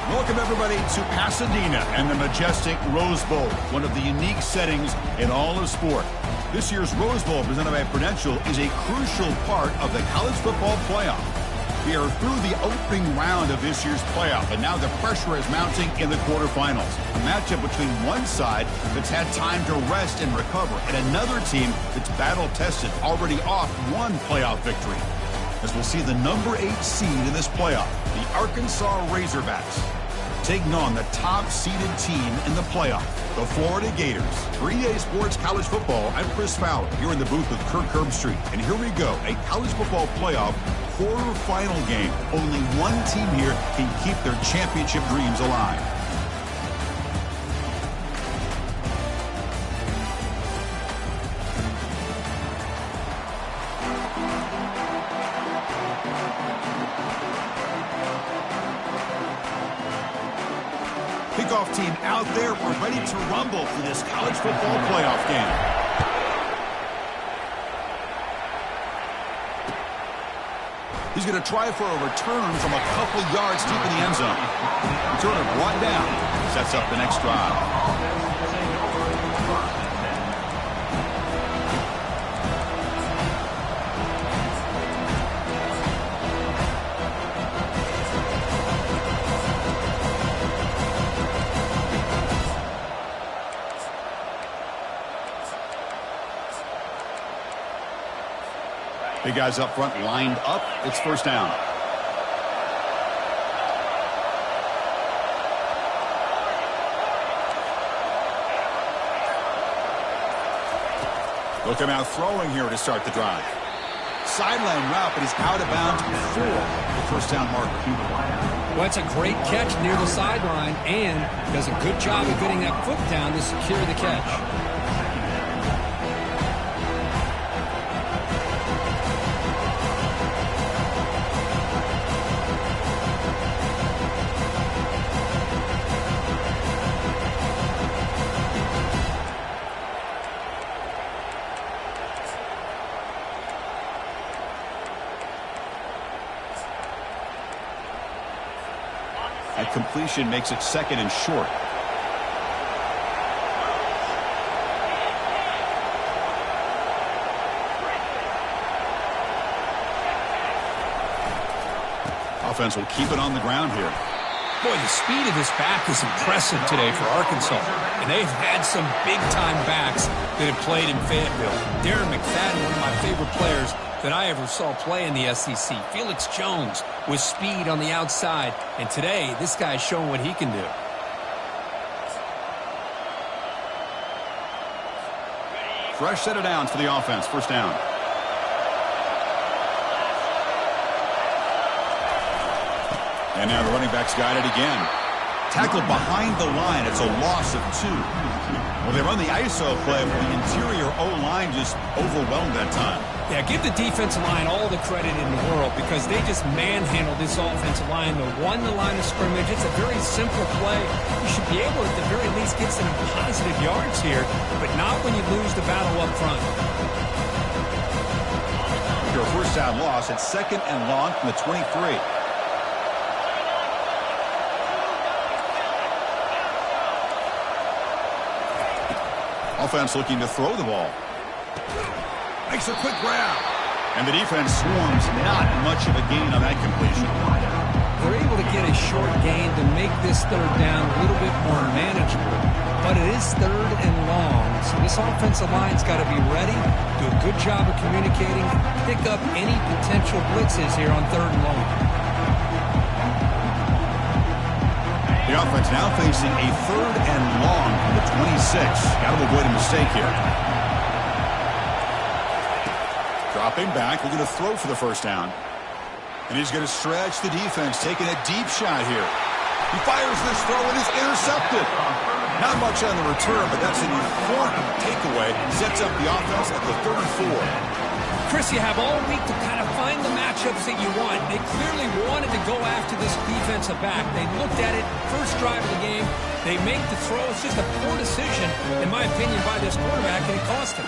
Welcome, everybody, to Pasadena and the majestic Rose Bowl, one of the unique settings in all of sport. This year's Rose Bowl, presented by Prudential, is a crucial part of the college football playoff. We are through the opening round of this year's playoff, and now the pressure is mounting in the quarterfinals. A matchup between one side that's had time to rest and recover, and another team that's battle-tested, already off one playoff victory. As we'll see the number 8 seed in this playoff, the Arkansas Razorbacks, taking on the top-seeded team in the playoff, the Florida Gators. 3A Sports College Football, I'm Chris Fowler, here in the booth with Kirk Herbstreit. And here we go, a college football playoff quarterfinal game. Only one team here can keep their championship dreams alive. Kickoff team out there. We're ready to rumble for this college football playoff game. He's going to try for a return from a couple yards deep in the end zone. Returner brought down. Sets up the next drive. Big guys up front lined up. It's first down. Look him out throwing here to start the drive. Sideline route, but he's out of bounds before the first down marker. Well, it's a great catch near the sideline and does a good job of getting that foot down to secure the catch. That completion makes it second and short. Offense will keep it on the ground here. Boy, the speed of this back is impressive today for Arkansas. And they've had some big-time backs that have played in Fayetteville. Darren McFadden, one of my favorite players that I ever saw play in the SEC. Felix Jones with speed on the outside. And today, this guy's showing what he can do. Fresh set of downs for the offense. First down. And now the running back's got it again. Tackled behind the line. It's a loss of 2. Well, they run the ISO play, but the interior O-line just overwhelmed that time. Yeah, give the defensive line all the credit in the world because they just manhandled this offensive line. They won the line of scrimmage. It's a very simple play. You should be able to, at the very least, get some positive yards here, but not when you lose the battle up front. After a first down loss, it's 2nd and long from the 23. Offense looking to throw the ball. Makes a quick grab. And the defense swarms. Not much of a gain on that completion. They're able to get a short gain to make this third down a little bit more manageable. But it is 3rd and long. So this offensive line's got to be ready, do a good job of communicating, pick up any potential blitzes here on 3rd and long. The offense now facing a 3rd and long from the 26. Got to avoid a mistake here. Dropping back, looking to throw for the first down. And he's going to stretch the defense, taking a deep shot here. He fires this throw and is intercepted. Not much on the return, but that's an important takeaway. Sets up the offense at the 34. Chris, you have all week to kind of find the matchups that you want. They clearly wanted to go after this defensive back. They looked at it, first drive of the game. They make the throw. It's just a poor decision, in my opinion, by this quarterback, and it cost him.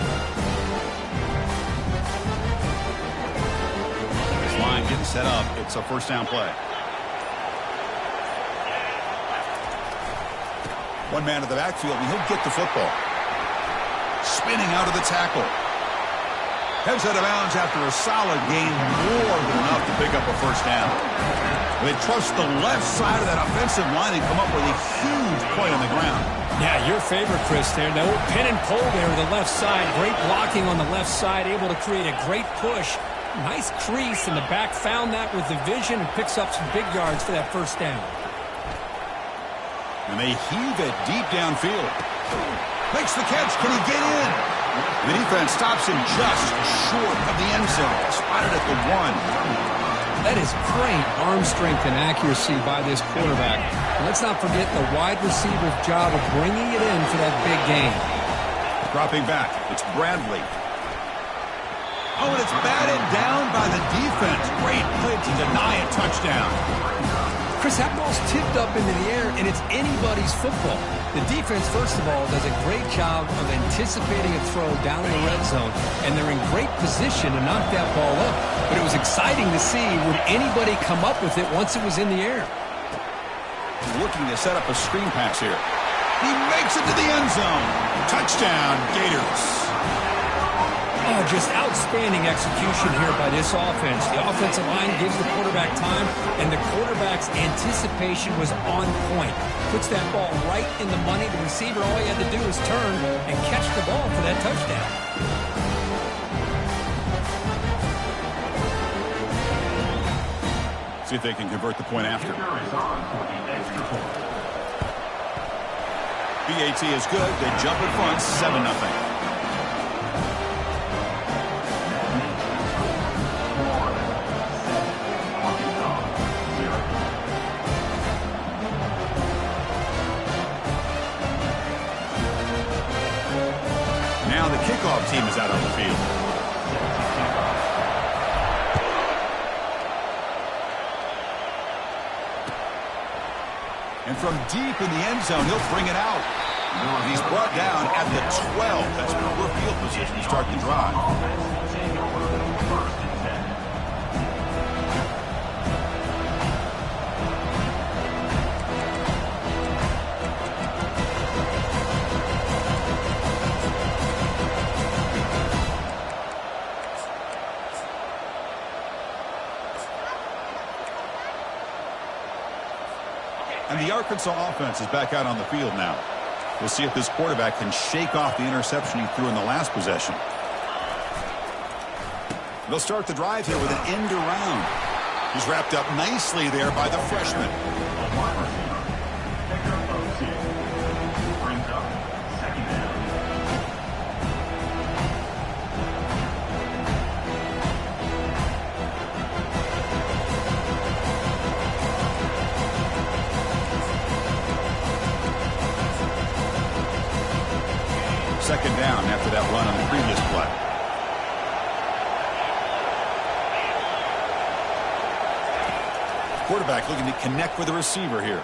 This line getting set up. It's a first down play. One man in the backfield, and he'll get the football. Spinning out of the tackle. Heads out of bounds after a solid gain, more than enough to pick up a first down. They trust the left side of that offensive line and come up with a huge play on the ground. Yeah, your favorite, Chris, there. The old pin and pull there to the left side. Great blocking on the left side, able to create a great push. Nice crease, and the back found that with the vision and picks up some big yards for that first down. And they heave it deep downfield. Makes the catch. Can he get in? The defense stops him just short of the end zone. Spotted at the 1. That is great arm strength and accuracy by this quarterback. And let's not forget the wide receiver's job of bringing it in for that big gain. Dropping back. It's Bradley. Oh, and it's batted down by the defense. Great play to deny a touchdown. Chris, that ball's tipped up into the air, and it's anybody's football. The defense, first of all, does a great job of anticipating a throw down in the red zone, and they're in great position to knock that ball up. But it was exciting to see, would anybody come up with it once it was in the air? Looking to set up a screen pass here. He makes it to the end zone. Touchdown, Gators. Oh, just outstanding execution here by this offense. The offensive line gives the quarterback time, and the quarterback's anticipation was on point. Puts that ball right in the money. The receiver, all he had to do was turn and catch the ball for that touchdown. See if they can convert the point after. BAT is good. They jump in front, 7-0. Now the kickoff team is out on the field. And from deep in the end zone, he'll bring it out. He's brought down at the 12. That's poor field position to start the drive. And the Arkansas offense is back out on the field now. We'll see if this quarterback can shake off the interception he threw in the last possession. They'll start the drive here with an end around. He's wrapped up nicely there by the freshman. Second down after that run on the previous play. Quarterback looking to connect with the receiver here.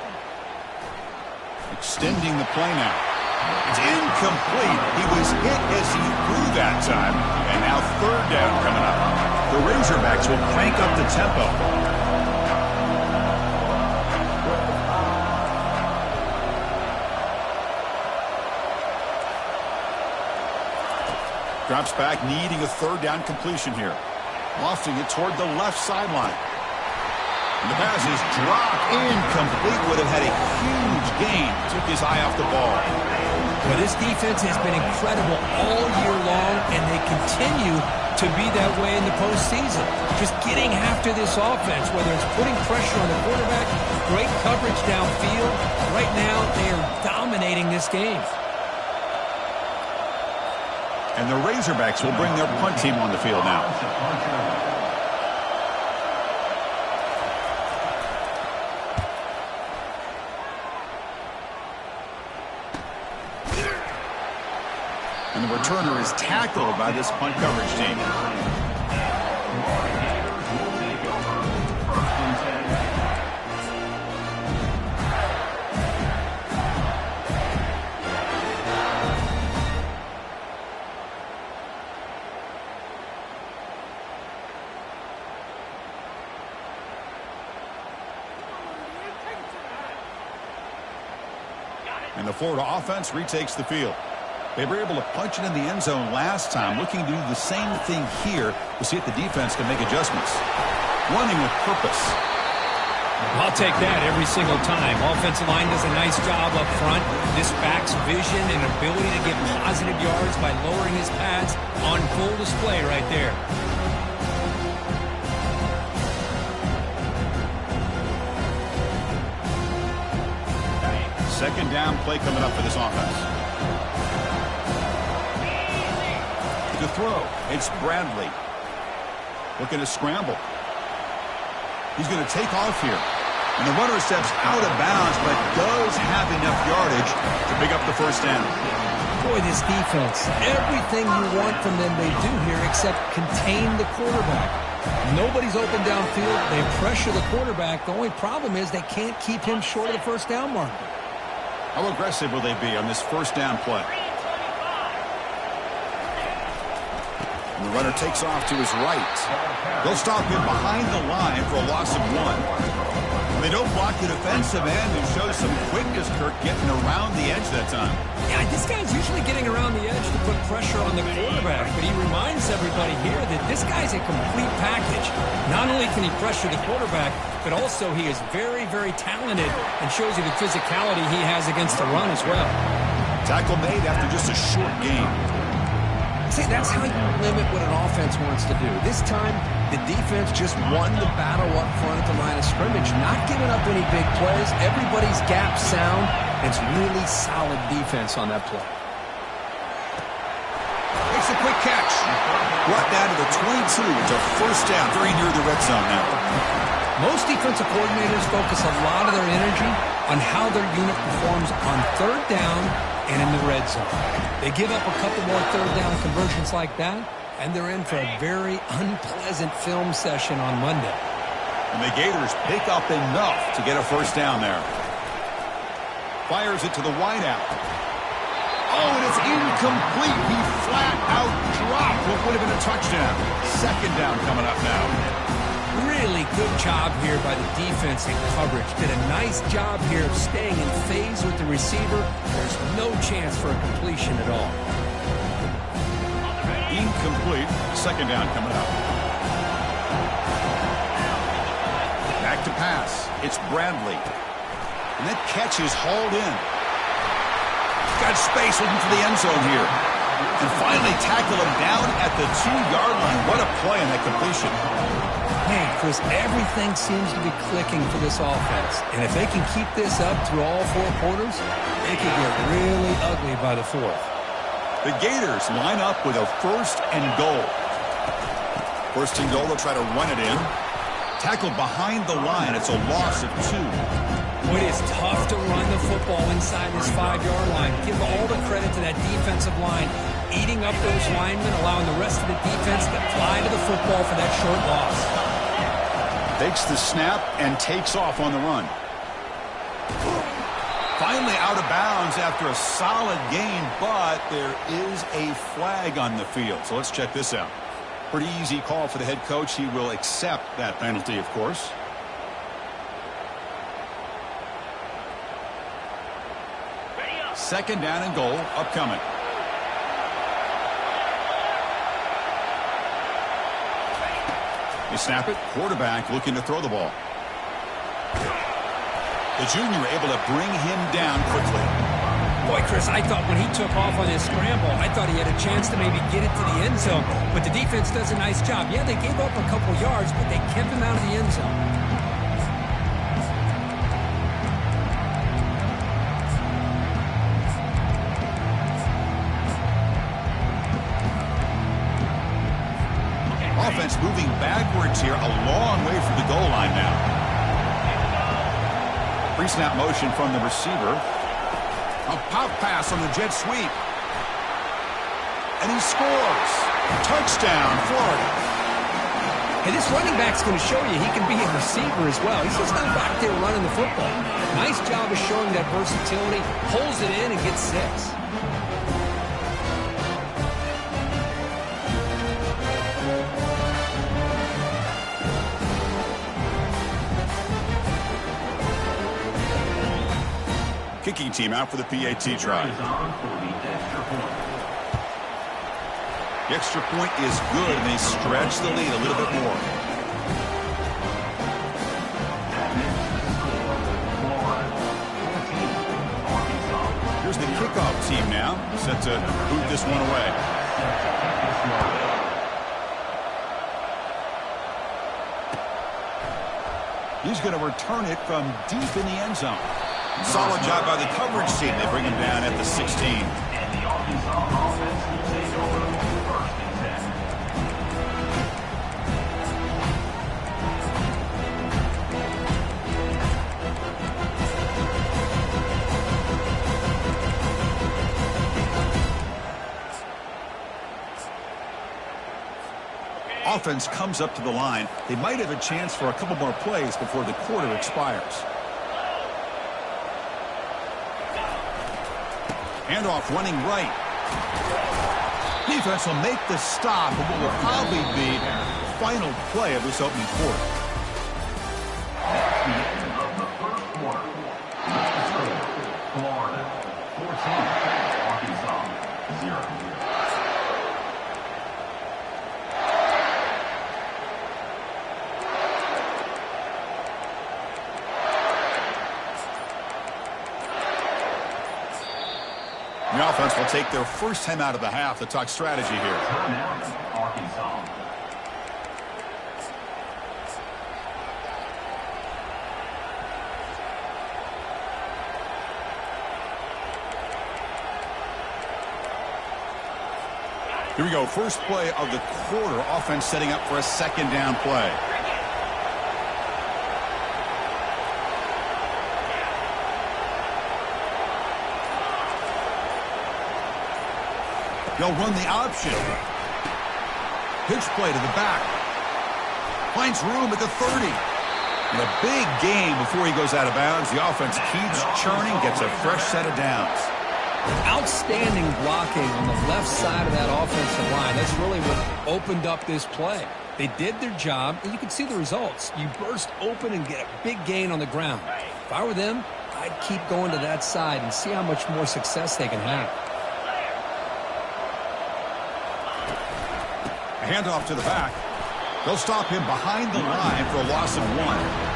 Extending the play now. It's incomplete. He was hit as he threw that time. And now third down coming up. The Razorbacks will crank up the tempo. Drops back, needing a third down completion here. Lofting it toward the left sideline. And the pass is dropped incomplete. Would have had a huge gain. Took his eye off the ball. Well, this defense has been incredible all year long, and they continue to be that way in the postseason. Just getting after this offense, whether it's putting pressure on the quarterback, great coverage downfield. Right now, they are dominating this game. And the Razorbacks will bring their punt team on the field now. And the returner is tackled by this punt coverage team. And the Florida offense retakes the field. They were able to punch it in the end zone last time. Looking to do the same thing here. We'll see if the defense can make adjustments. Running with purpose. I'll take that every single time. Offensive line does a nice job up front. This back's vision and ability to get positive yards by lowering his pads on full display right there. Second down play coming up for this offense. To throw, it's Bradley. Looking to scramble. He's going to take off here. And the runner steps out of bounds, but does have enough yardage to pick up the first down. Boy, this defense, everything you want from them they do here except contain the quarterback. Nobody's open downfield. They pressure the quarterback. The only problem is they can't keep him short of the first down mark. How aggressive will they be on this first down play? And the runner takes off to his right. They'll stop him behind the line for a loss of 1. And they don't block the defensive end and show some quickness, Kirk, getting around the edge that time. Yeah, this guy's usually getting around the edge to put pressure on the quarterback, but he reminds everybody here that this guy's a complete package. Not only can he pressure the quarterback, but also he is very, very talented and shows you the physicality he has against the run as well. Tackle made after just a short game. See, that's how you limit what an offense wants to do. This time, the defense just won the battle up front at the line of scrimmage, not giving up any big plays. Everybody's gap sound. It's really solid defense on that play. Makes a quick catch. Brought down to the 22. It's a first down, very near the red zone now. Most defensive coordinators focus a lot of their energy on how their unit performs on third down and in the red zone. They give up a couple more third down conversions like that, and they're in for a very unpleasant film session on Monday. And the Gators pick up enough to get a first down there. Fires it to the wideout. Oh, and it's incomplete. He flat out dropped what would have been a touchdown. Second down coming up now. Really good job here by the defense in coverage. Did a nice job here of staying in phase with the receiver. There's no chance for a completion at all. Incomplete. Second down coming up. Back to pass. It's Bradley. And that catch is hauled in. Got space looking for the end zone here. And finally tackle him down at the 2-yard line. What a play on that completion. Man, Chris, everything seems to be clicking for this offense. And if they can keep this up through all 4 quarters, it could get really ugly by the 4th. The Gators line up with a 1st and goal. 1st and goal, they'll try to run it in. Tackled behind the line. It's a loss of 2. It is tough to run the football inside this 5-yard line. Give all the credit to that defensive line, eating up those linemen, allowing the rest of the defense to fly to the football for that short loss. Takes the snap and takes off on the run. Finally out of bounds after a solid gain, but there is a flag on the field. So let's check this out. Pretty easy call for the head coach. He will accept that penalty, of course. Second down and goal upcoming. They snap it. Quarterback looking to throw the ball. The junior able to bring him down quickly. Boy, Chris, I thought when he took off on his scramble, I thought he had a chance to maybe get it to the end zone. But the defense does a nice job. Yeah, they gave up a couple yards, but they kept him out of the end zone. Offense moving backwards here, a long way from the goal line now. Pre-snap motion from the receiver. A pop pass on the jet sweep. And he scores. Touchdown, Florida. Hey, this running back's going to show you he can be a receiver as well. He's just not back there running the football. Nice job of showing that versatility. Pulls it in and gets 6. Kicking team out for the PAT try. The extra point is good, and they stretch the lead a little bit more. Here's the kickoff team now, set to boot this one away. He's going to return it from deep in the end zone. Solid job by the coverage team. They bring him down at the 16. And the offense will take over 1st and 10. Offense comes up to the line. They might have a chance for a couple more plays before the quarter expires. Handoff running right. Defense will make the stop, and what will probably be the final play of this opening quarter. That's the end of the 1st quarter. Florida 14, Arkansas 0. The offense will take their first time out of the half to talk strategy here. Timeout, Arkansas. Here we go. First play of the quarter. Offense setting up for a second down play. They'll run the option. Pitch play to the back. Finds room at the 30. And a big gain before he goes out of bounds. The offense keeps churning, gets a fresh set of downs. Outstanding blocking on the left side of that offensive line. That's really what opened up this play. They did their job, and you can see the results. You burst open and get a big gain on the ground. If I were them, I'd keep going to that side and see how much more success they can have. A handoff to the back. They'll stop him behind the line for a loss of 1.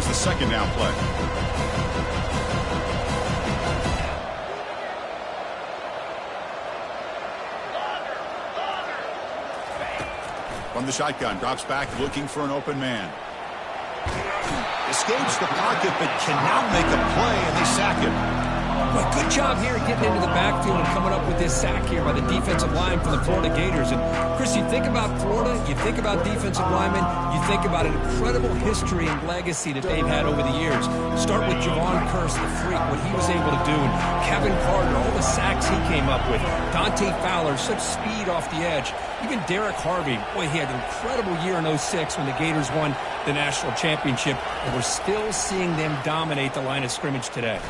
Here's the second down play. From the shotgun, drops back looking for an open man. Escapes the pocket, but cannot make a play, and they sack him. Well, good job here getting into the backfield and coming up with this sack here by the defensive line for the Florida Gators. And, Chris, you think about Florida, you think about defensive linemen, you think about an incredible history and legacy that they've had over the years. Start with Javon Curse, the freak, what he was able to do, and Kevin Carter, all the sacks he came up with. Dante Fowler, such speed off the edge. Even Derek Harvey, boy, he had an incredible year in 06 when the Gators won the national championship, and we're still seeing them dominate the line of scrimmage today.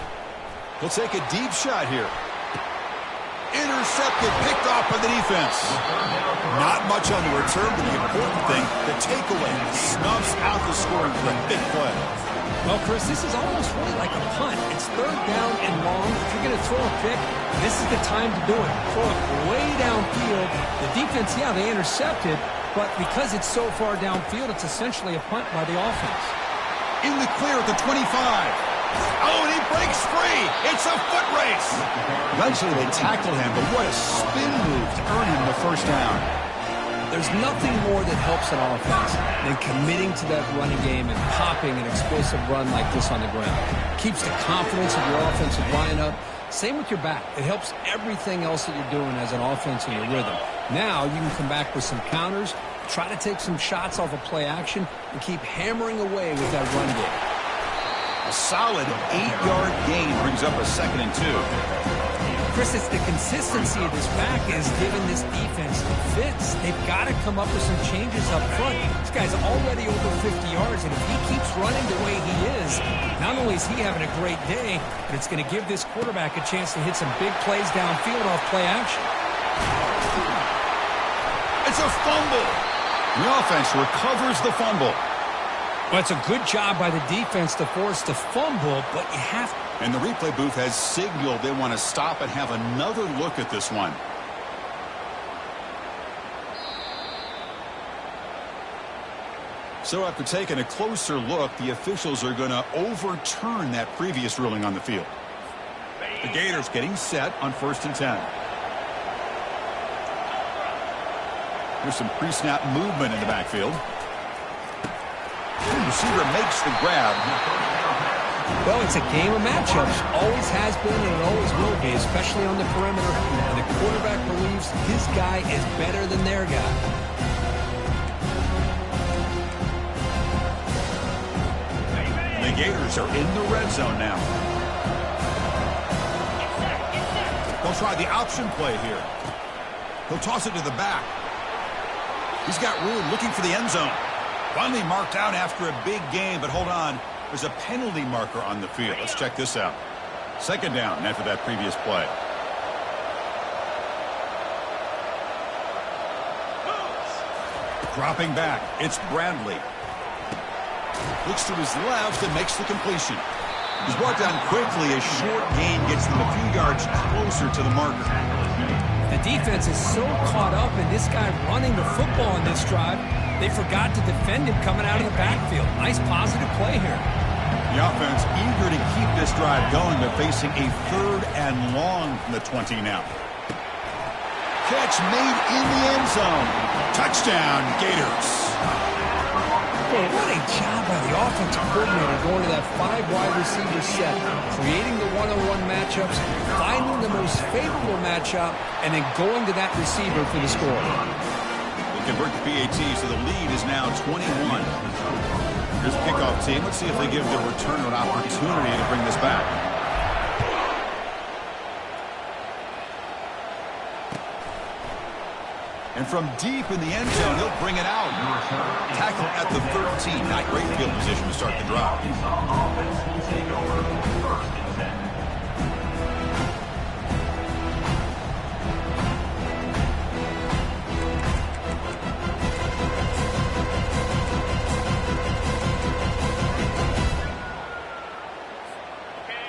He'll take a deep shot here. Intercepted, picked off by the defense. Not much on the return, but the important thing, the takeaway, snuffs out the scoring for a big play. Well, Chris, this is almost really like a punt. It's third down and long. If you're going to throw a pick, this is the time to do it. Throw it way downfield. The defense, yeah, they intercepted, but because it's so far downfield, it's essentially a punt by the offense. In the clear at the 25. Oh, and he breaks free. It's a foot race. Eventually they tackle him, but what a spin move to earn him the first down. There's nothing more that helps an offense than committing to that running game and popping an explosive run like this on the ground. Keeps the confidence of your offensive line up. Same with your back. It helps everything else that you're doing as an offense in your rhythm. Now you can come back with some counters, try to take some shots off of play action, and keep hammering away with that run game. A solid 8-yard gain brings up a 2nd and 2. Chris, it's the consistency of this back is giving this defense the fits. They've got to come up with some changes up front. This guy's already over 50 yards, and if he keeps running the way he is, not only is he having a great day, but it's going to give this quarterback a chance to hit some big plays downfield off play action. It's a fumble. The offense recovers the fumble. Well, it's a good job by the defense to force the fumble, but you have to. And the replay booth has signaled they want to stop and have another look at this one. So after taking a closer look, the officials are going to overturn that previous ruling on the field. The Gators getting set on 1st and 10. There's some pre-snap movement in the backfield. The receiver makes the grab. Well, it's a game of matchups. Always has been and it always will be, especially on the perimeter. And the quarterback believes his guy is better than their guy. The Gators are in the red zone now. They'll try the option play here. He'll toss it to the back. He's got room looking for the end zone. Finally marked out after a big game, but hold on. There's a penalty marker on the field. Let's check this out. 2nd down after that previous play. Dropping back. It's Bradley. Looks to his left and makes the completion. He's brought down quickly. A short gain gets them a few yards closer to the marker. The defense is so caught up in this guy running the football in this drive, they forgot to defend him coming out of the backfield. Nice positive play here. The offense eager to keep this drive going, but facing a 3rd and long from the 20 now. Catch made in the end zone. Touchdown, Gators. Boy, what a job by the offensive coordinator going to that 5-wide receiver set, creating the one-on-one matchups, finding the most favorable matchup, and then going to that receiver for the score. They convert the PAT, so the lead is now 21. Here's the kickoff team. Let's see if they give the returner an opportunity to bring this back. And from deep in the end zone, he'll bring it out. Tackle at the 13. Not great field position to start the drive. Offense will take over 1st and 10.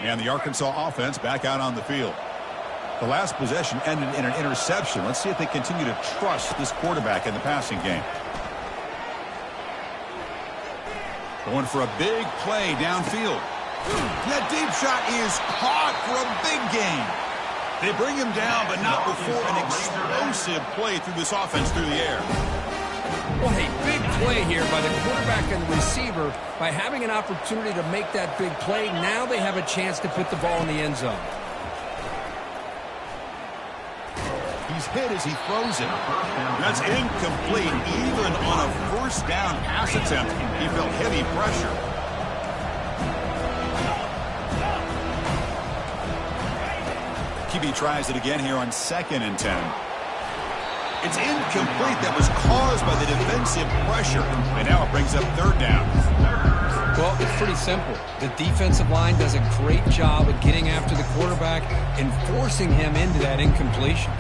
And the Arkansas offense back out on the field. The last possession ended in an interception. Let's see if they continue to trust this quarterback in the passing game. Going for a big play downfield. That deep shot is caught for a big gain. They bring him down, but not before an explosive play through this offense through the air. What a big play here by the quarterback and the receiver. By having an opportunity to make that big play, now they have a chance to put the ball in the end zone. He's hit as he throws it. That's incomplete. Even on a first down pass attempt, he felt heavy pressure. QB tries it again here on 2nd and 10. It's incomplete. That was caused by the defensive pressure. And now it brings up 3rd down. Well, it's pretty simple. The defensive line does a great job of getting after the quarterback and forcing him into that incompletion.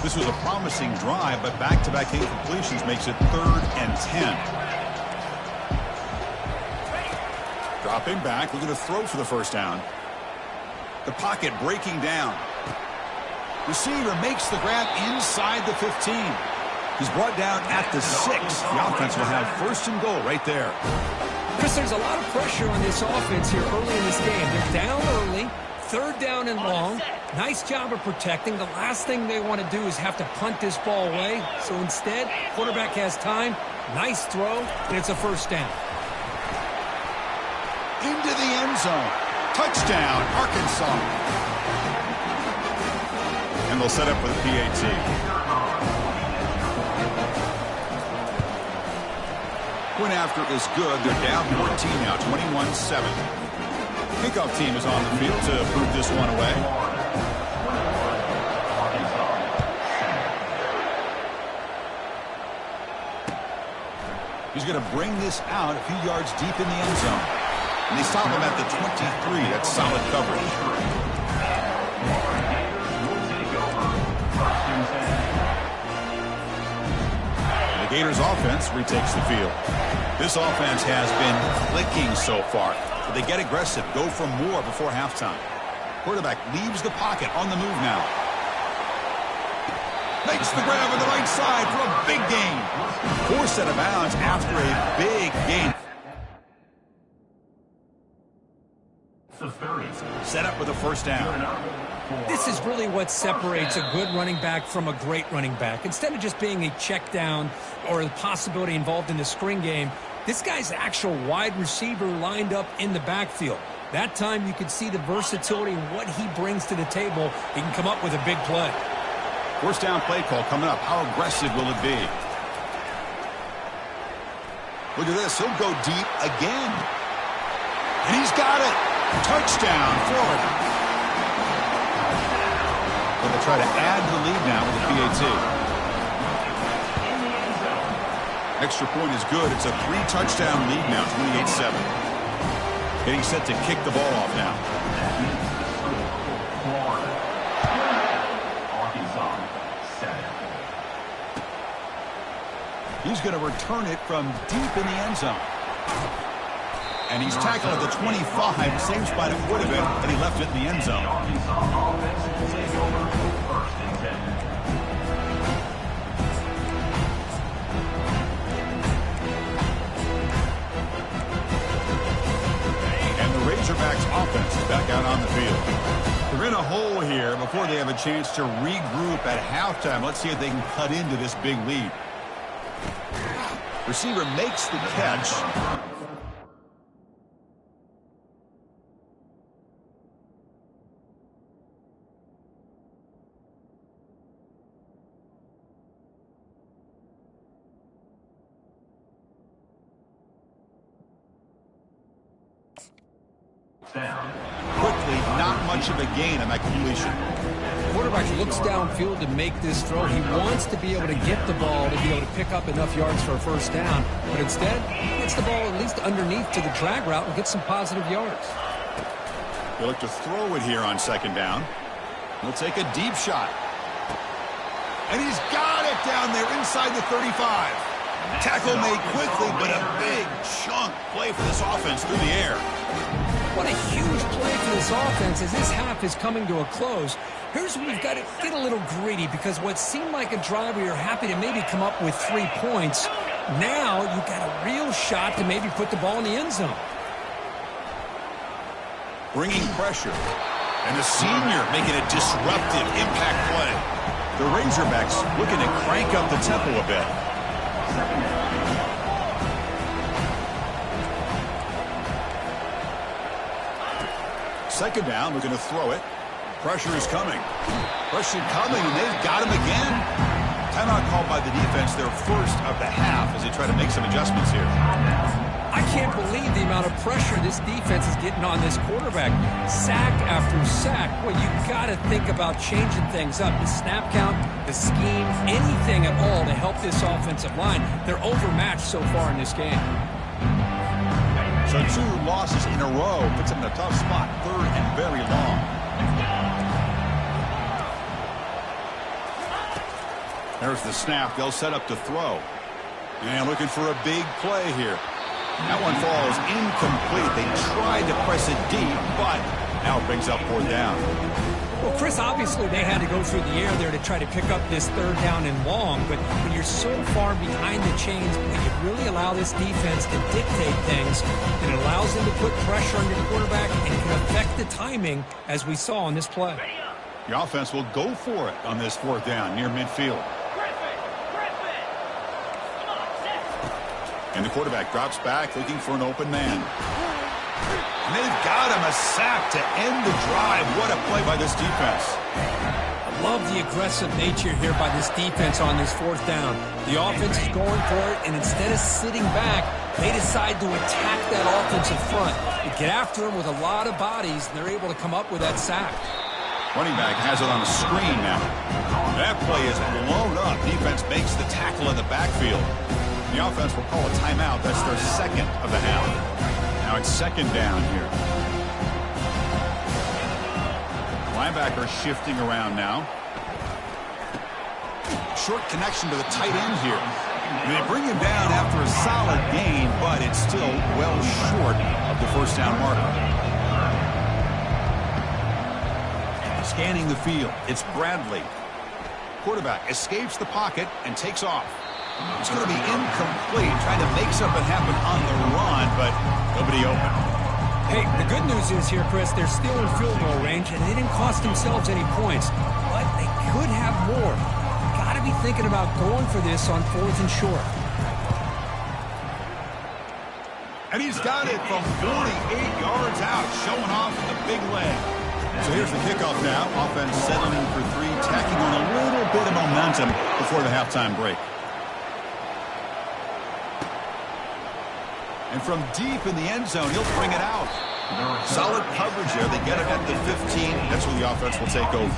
This was a promising drive, but back-to-back incompletions makes it 3rd and 10. Dropping back, looking to throw for the first down. The pocket breaking down. Receiver makes the grab inside the 15. He's brought down at the 6. The offense will have 1st and goal right there. Chris, there's a lot of pressure on this offense here early in this game. They're down early, 3rd down and long. Nice job of protecting. The last thing they want to do is have to punt this ball away. So instead, quarterback has time. Nice throw, and it's a 1st down. Into the end zone. Touchdown, Arkansas. And they'll set up with a PAT. Point after is good. They're down 14 now, 21-7. Kickoff team is on the field to put this one away. He's going to bring this out a few yards deep in the end zone. And they stop him at the 23. That's solid coverage. The Gators offense retakes the field. This offense has been clicking so far. But they get aggressive, go for more before halftime. Quarterback leaves the pocket on the move now. Makes the grab on the right side for a big gain. Forced out of bounds after a big gain. Set up with a 1st down. This is really what separates a good running back from a great running back. Instead of just being a check down or the possibility involved in the screen game, this guy's actual wide receiver lined up in the backfield. That time you could see the versatility and what he brings to the table. He can come up with a big play. 1st down play call coming up. How aggressive will it be? Look at this. He'll go deep again. And he's got it. Touchdown, Florida. Going to try to add the lead now with the PAT. Extra point is good. It's a 3-touchdown lead now, 28-7. Getting set to kick the ball off now. He's going to return it from deep in the end zone. And he's tackled at the 25, same spot it would have been, and he left it in the end zone. And the Razorbacks offense is back out on the field. They're in a hole here before they have a chance to regroup at halftime. Let's see if they can cut into this big lead. Receiver makes the catch. Quickly, not much of a gain on that completion. Quarterback looks downfield to make this throw. He wants to be able to get the ball to be able to pick up enough yards for a 1st down, but instead, he gets the ball at least underneath to the drag route and gets some positive yards. They look to throw it here on 2nd down. He'll take a deep shot. And he's got it down there inside the 35. Tackle made quickly, but a big chunk play for this offense through the air. What a huge play for this offense as this half is coming to a close. Here's where we've got to get a little greedy because what seemed like a drive where you're happy to maybe come up with 3 points Now you've got a real shot to maybe put the ball in the end zone. Bringing pressure. And the senior making a disruptive impact play. The Razorbacks looking to crank up the tempo a bit. Second down, looking to throw it. Pressure is coming. Pressure coming, and they've got him again. Timeout called by the defense, their first of the half, as they try to make some adjustments here. I can't believe the amount of pressure this defense is getting on this quarterback. Sack after sack. Well, you've got to think about changing things up. The snap count, the scheme, anything at all to help this offensive line. They're overmatched so far in this game. So 2 losses in a row puts them in a tough spot, third and very long. There's the snap. They'll set up to throw. And looking for a big play here. That one falls incomplete. They tried to press it deep, but now it brings up 4th down. Well, Chris, obviously they had to go through the air there to try to pick up this 3rd down and long, but when you're so far behind the chains, you really allow this defense to dictate things, and it allows them to put pressure on your quarterback and can affect the timing, as we saw on this play. The offense will go for it on this 4th down near midfield. And the quarterback drops back looking for an open man. And they've got him, a sack to end the drive. What a play by this defense. I love the aggressive nature here by this defense on this 4th down. The offense is going for it, and instead of sitting back, they decide to attack that offensive front. They get after him with a lot of bodies, and they're able to come up with that sack. Running back has it on the screen now. That play is blown up. Defense makes the tackle in the backfield. The offense will call a timeout. That's their 2nd of the half. Now it's 2nd down here. Linebacker shifting around now. Short connection to the tight end here. And they bring him down after a solid gain, but it's still well short of the 1st down marker. Scanning the field, it's Bradley. Quarterback escapes the pocket and takes off. It's going to be incomplete, trying to make something happen on the run, but nobody open. Hey, the good news is here, Chris, they're still in field goal range, and they didn't cost themselves any points, but they could have more. Got to be thinking about going for this on 4th and short. And he's got it from 48 yards out, showing off the big leg. So here's the kickoff now. Offense settling for 3, tacking on a little bit of momentum before the halftime break. And from deep in the end zone, he'll bring it out. Solid coverage there. They get it at the 15. That's where the offense will take over.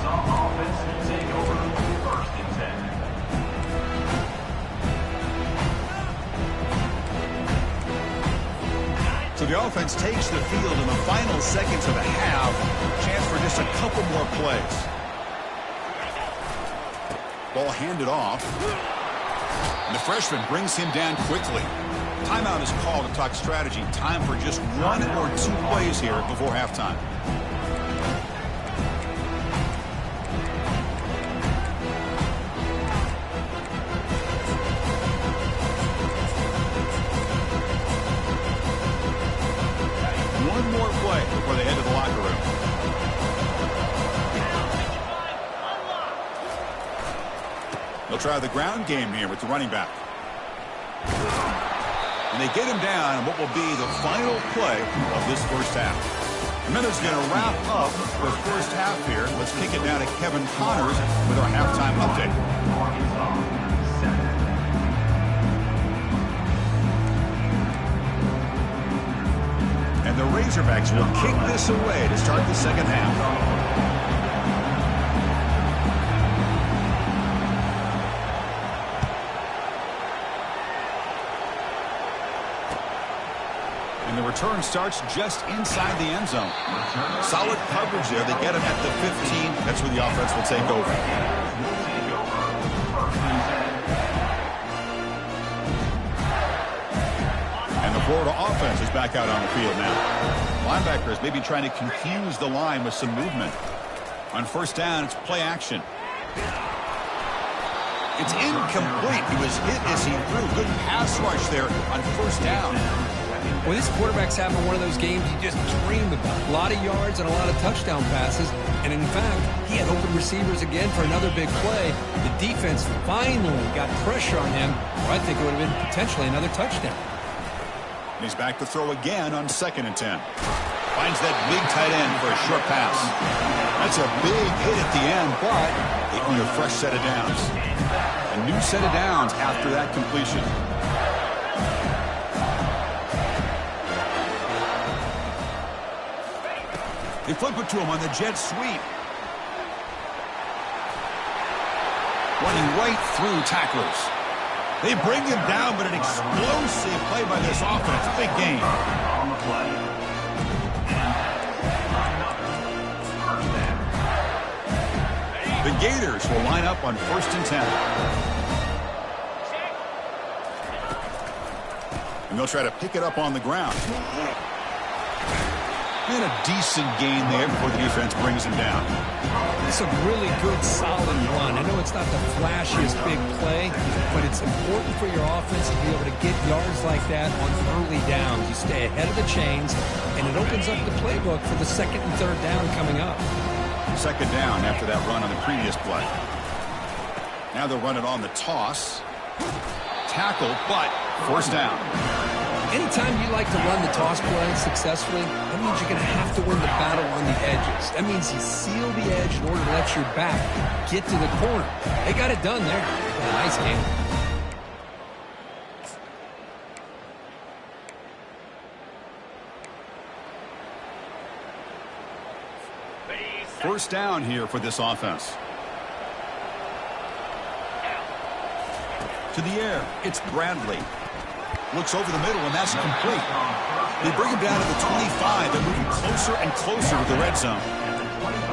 So the offense takes the field in the final seconds of the half. Chance for just a couple more plays. Ball handed off. And the freshman brings him down quickly. Timeout is called to talk strategy. Time for just 1 or 2 plays here before halftime. One more play before they head to the locker room. They'll try the ground game here with the running back. And they get him down in what will be the final play of this 1st half. And then it's going to wrap up the 1st half here. Let's kick it down to Kevin Connors with our halftime update. And the Razorbacks will kick this away to start the 2nd half. And the return starts just inside the end zone. Solid coverage there. They get him at the 15. That's where the offense will take over. And the Florida offense is back out on the field now. Linebackers maybe trying to confuse the line with some movement. On 1st down, it's play action. It's incomplete. He was hit as he threw. Good pass rush there on first down. Well, this quarterback's having one of those games you just dream about. A lot of yards and a lot of touchdown passes. And in fact, he had open receivers again for another big play. The defense finally got pressure on him, or I think it would have been potentially another touchdown. He's back to throw again on 2nd and 10. Finds that big tight end for a short pass. That's a big hit at the end, but they earn a fresh set of downs. A new set of downs after that completion. They flip it to him on the jet sweep. Running right through tacklers. They bring him down, but an explosive play by this offense. Big game. On the play. The Gators will line up on 1st and 10. And they'll try to pick it up on the ground. And a decent gain there before the defense brings him down. It's a really good, solid run. I know it's not the flashiest big play, but it's important for your offense to be able to get yards like that on early downs. You stay ahead of the chains, and it opens up the playbook for the 2nd and 3rd down coming up. 2nd down after that run on the previous play. Now they'll run it on the toss. Tackle, but 1st down. Anytime you like to run the toss play successfully, that means you're going to have to win the battle on the edges. That means you seal the edge in order to let your back get to the corner. They got it done there. A nice game. First down here for this offense. To the air, it's Bradley. Looks over the middle, and that's complete. They bring him down to the 25 and moving closer and closer to the red zone.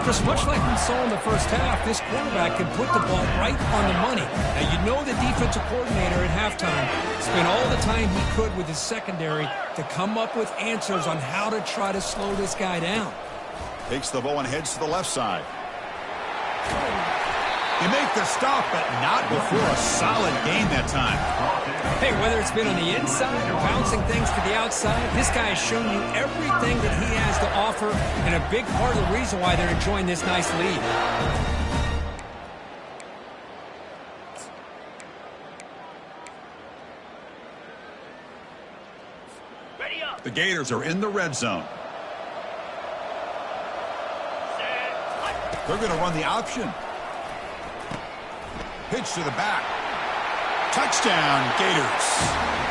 Just much like we saw in the first half, this quarterback can put the ball right on the money. Now, you know the defensive coordinator at halftime spent all the time he could with his secondary to come up with answers on how to try to slow this guy down. Takes the ball and heads to the left side. They make the stop, but not before a solid gain that time. Hey, whether it's been on the inside or bouncing things to the outside, this guy has shown you everything that he has to offer, and a big part of the reason why they're enjoying this nice lead. The Gators are in the red zone. They're going to run the option. Pitch to the back. Touchdown, Gators.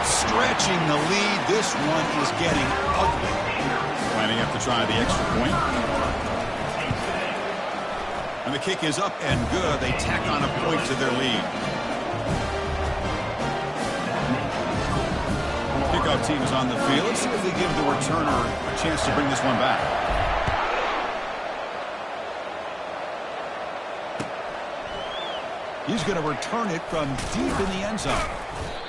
Stretching the lead. This one is getting ugly. Lining up to try the extra point. And the kick is up and good. They tack on a point to their lead. Kickoff team is on the field. Let's see if they give the returner a chance to bring this one back. He's going to return it from deep in the end zone.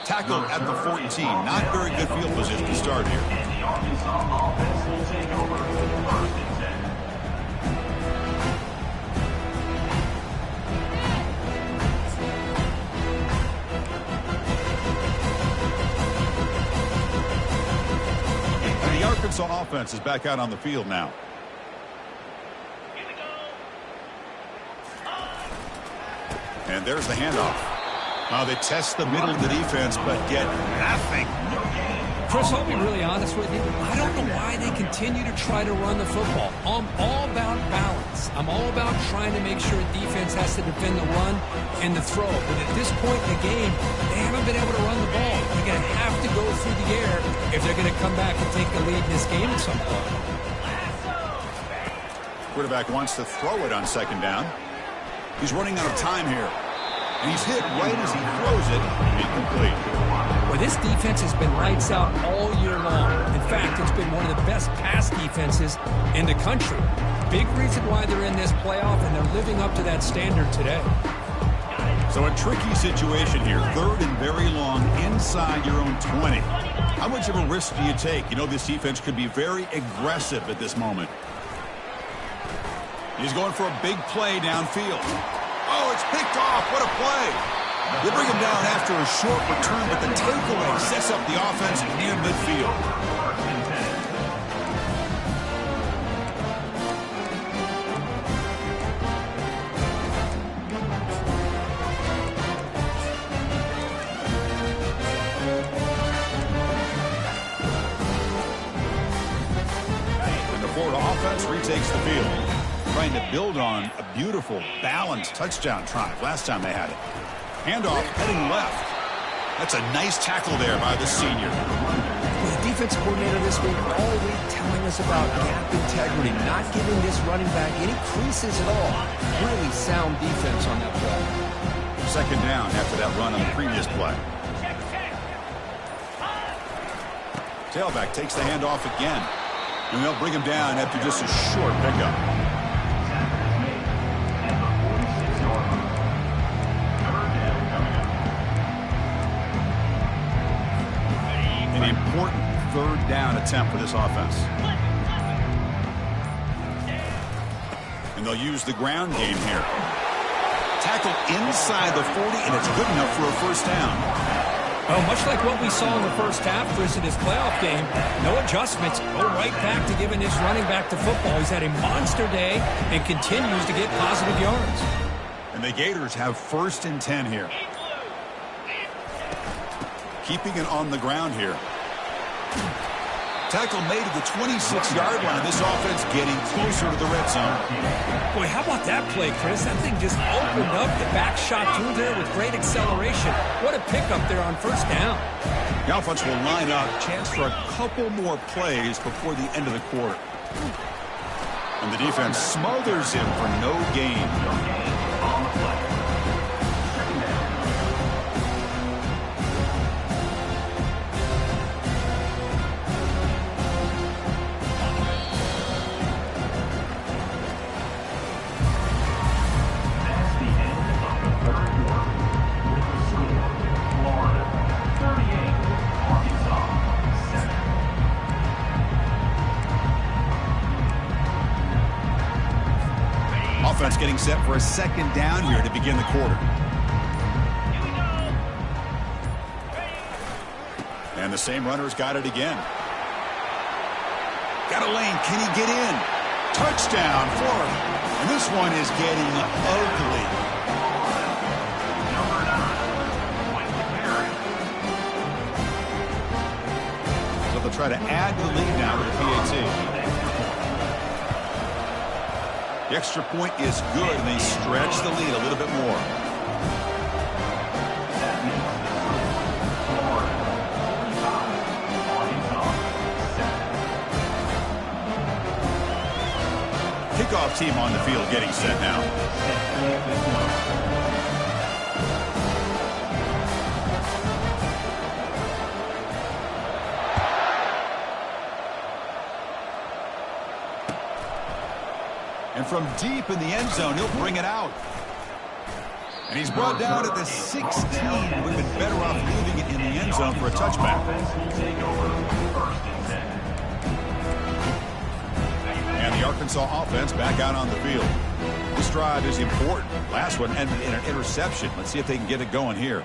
Tackled at the 14. Not very good field position to start here. The Arkansas offense will take over 1st and 10. And the Arkansas offense is back out on the field now. And there's the handoff. They test the middle of the defense, but get nothing. Chris, I'll be really honest with you. I don't know why they continue to try to run the football. I'm all about balance. I'm all about trying to make sure defense has to defend the run and the throw. But at this point in the game, they haven't been able to run the ball. They're going to have to go through the air if they're going to come back and take the lead in this game at some point. Quarterback wants to throw it on 2nd down. He's running out of time here. And he's hit right as he throws it. Incomplete. Well, this defense has been lights out all year long. In fact, it's been one of the best pass defenses in the country. Big reason why they're in this playoff, and they're living up to that standard today. So a tricky situation here. 3rd and very long inside your own 20. How much of a risk do you take? You know this defense could be very aggressive at this moment. He's going for a big play downfield. Oh, it's picked off. What a play. They bring him down after a short return, but the takeaway sets up the offense near midfield. And the Florida offense retakes the field, trying to build on a beautiful, balanced touchdown drive last time they had it. Handoff heading left. That's a nice tackle there by the senior. Well, the defense coordinator this week all week telling us about gap integrity, not giving this running back any creases at all. Really sound defense on that play. Second down after that run on the previous play. Tailback takes the handoff again. And they'll bring him down after just a short pickup. Important third down attempt for this offense. And they'll use the ground game here. Tackle inside the 40, and it's good enough for a first down. Well, much like what we saw in the first half, Chris, in his playoff game, no adjustments, go right back to giving this running back the football. He's had a monster day and continues to get positive yards. And the Gators have 1st and 10 here. Keeping it on the ground here. Tackle made at the 26-yard line. This offense getting closer to the red zone. Boy, how about that play, Chris? That thing just opened up. The back shot through there with great acceleration. What a pickup there on first down. The offense will line up. Chance for a couple more plays before the end of the quarter. And the defense smothers him for no gain. On the play. Second down. Offense getting set for a second down here to begin the quarter. And the same runner's got it again. Got a lane. Can he get in? Touchdown, Florida. And this one is getting ugly. Number 9, Michael Perry. So they'll try to add to the lead now with a PAT. The extra point is good, and they stretch the lead a little bit more. Kickoff team on the field getting set now. And from deep in the end zone, he'll bring it out. And he's brought down at the 16. Would have been better off leaving it in the end zone for a touchback. And the Arkansas offense back out on the field. This drive is important. Last one ended in an interception. Let's see if they can get it going here.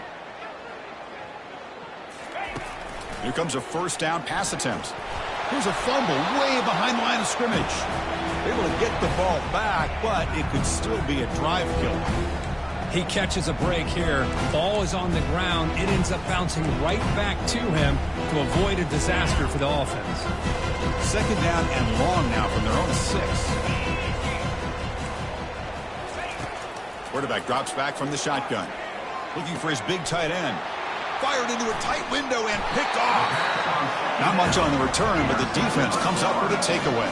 Here comes a first down pass attempt. Here's a fumble way behind the line of scrimmage. Able to get the ball back, but it could still be a drive killer. He catches a break here. Ball is on the ground. It ends up bouncing right back to him to avoid a disaster for the offense. Second down and long now from their own 6. Quarterback drops back from the shotgun. Looking for his big tight end. Fired into a tight window and picked off. Not much on the return, but the defense comes up with a takeaway.